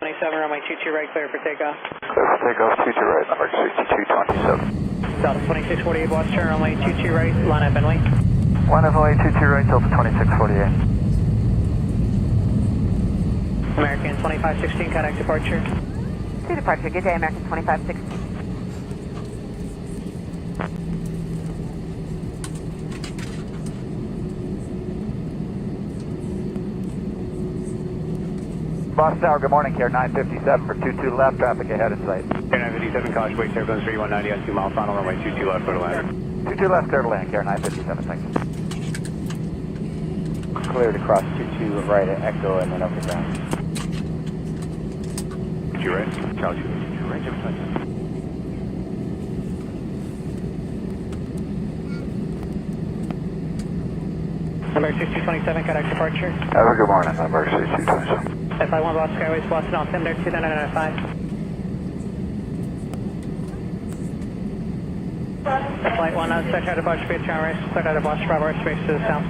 27, runway 22 right, clear for takeoff. Clear for takeoff, 22 right, number 6227. Delta 2648, watch turn, runway 22 right, line up and wing. Line up and wing, 22 right, Delta 2648. American 2516, contact departure. To departure, good day, American 2516. Boston Tower, good morning, Care 957 for 22 left, traffic ahead in sight. Care 957, caution, wait, turbulence 3190 on 2 mile final, runway 22 left, clear to land. 22 left, clear to land, Care 957, thank you. Clear to cross 22 right at Echo and then over the ground. 22 right, Charlie 22 right, Jim Clinton. Number 6227, contact departure. Have a good morning, number 6227. FI1 Boston Skyways, Boston altimeter 2995. Flight 1, stretch out of Boston Space, ground race, cleared out of Boston Bravo airspace to the south.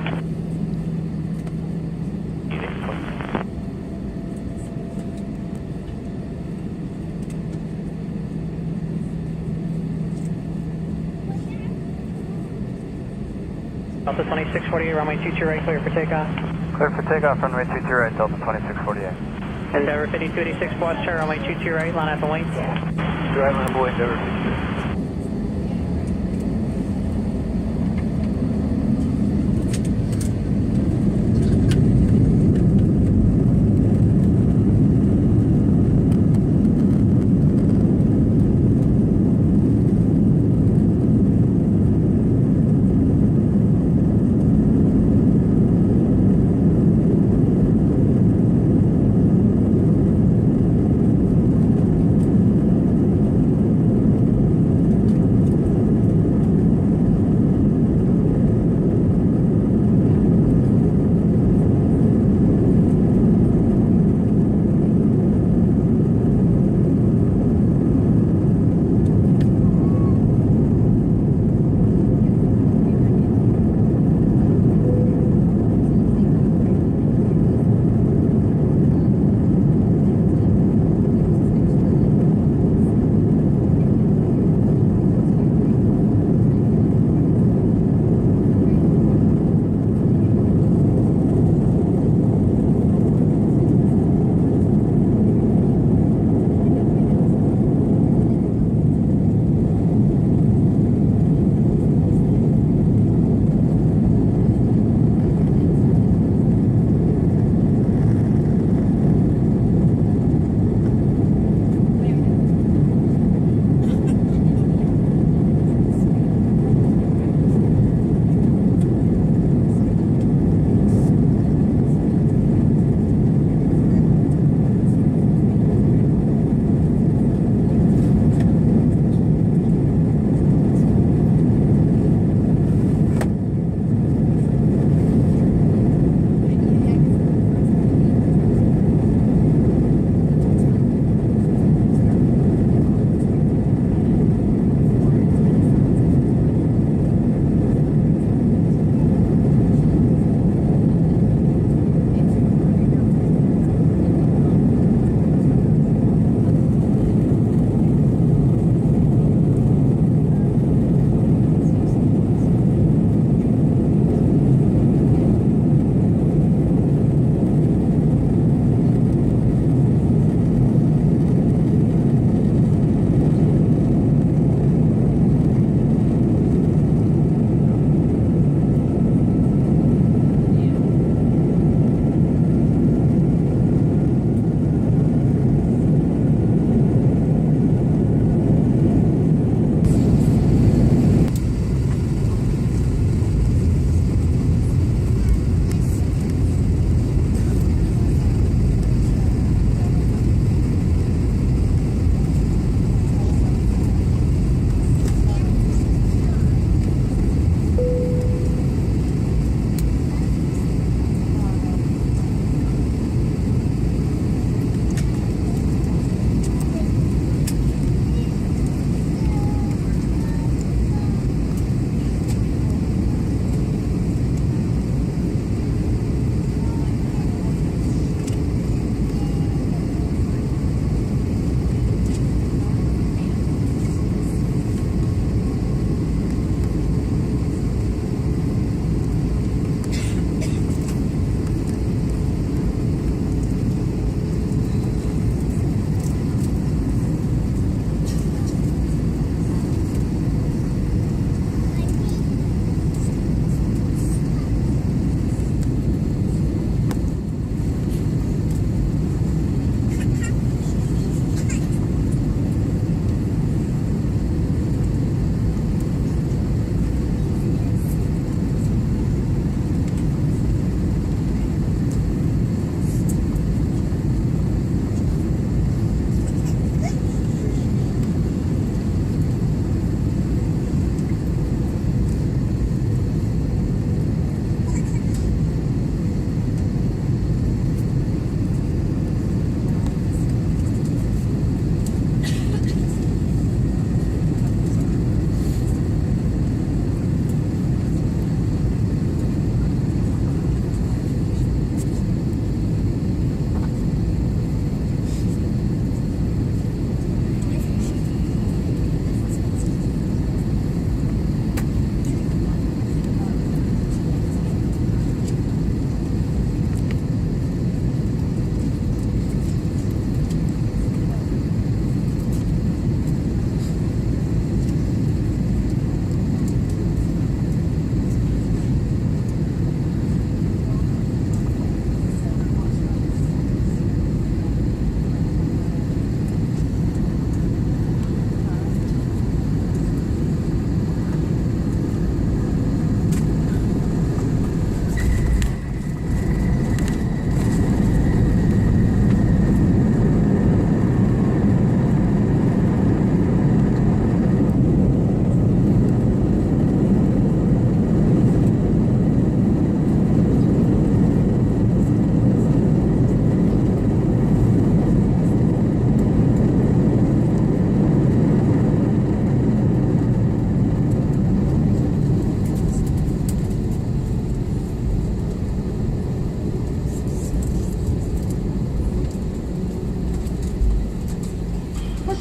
Delta 2648, runway 22 right, clear for takeoff. Clear for takeoff, runway 22 right, Delta 2648. Endeavor 5286, watch turn, runway 22 right, line up and wing. Right, line up and wing, Endeavor 52.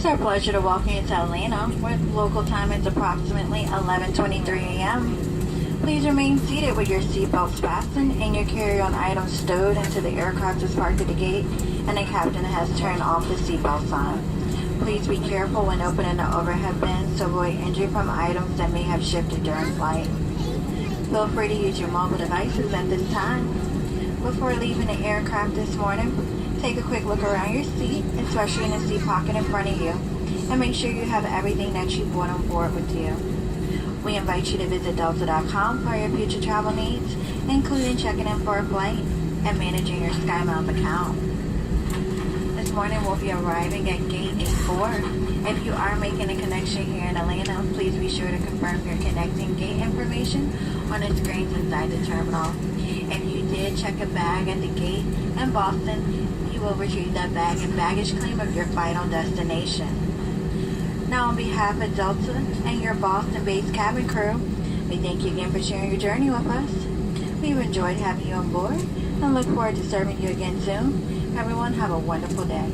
It's our pleasure to welcome you to Atlanta, where local time is approximately 11:23 a.m. Please remain seated with your seatbelts fastened and your carry-on items stowed until the aircraft is parked at the gate and the captain has turned off the seatbelt sign. Please be careful when opening the overhead bins to avoid injury from items that may have shifted during flight. Feel free to use your mobile devices at this time. Before leaving the aircraft this morning, take a quick look around your seat, especially in the seat pocket in front of you, and make sure you have everything that you brought on board with you. We invite you to visit Delta.com for your future travel needs, including checking in for a flight and managing your SkyMiles account. This morning we'll be arriving at Gate A4. If you are making a connection here in Atlanta, please be sure to confirm your connecting gate information on the screens inside the terminal. If you did check a bag at the gate in Boston, you will retrieve that bag and baggage claim of your final destination. Now, on behalf of Delta and your Boston-based cabin crew, we thank you again for sharing your journey with us. We've enjoyed having you on board and look forward to serving you again soon. Everyone, have a wonderful day.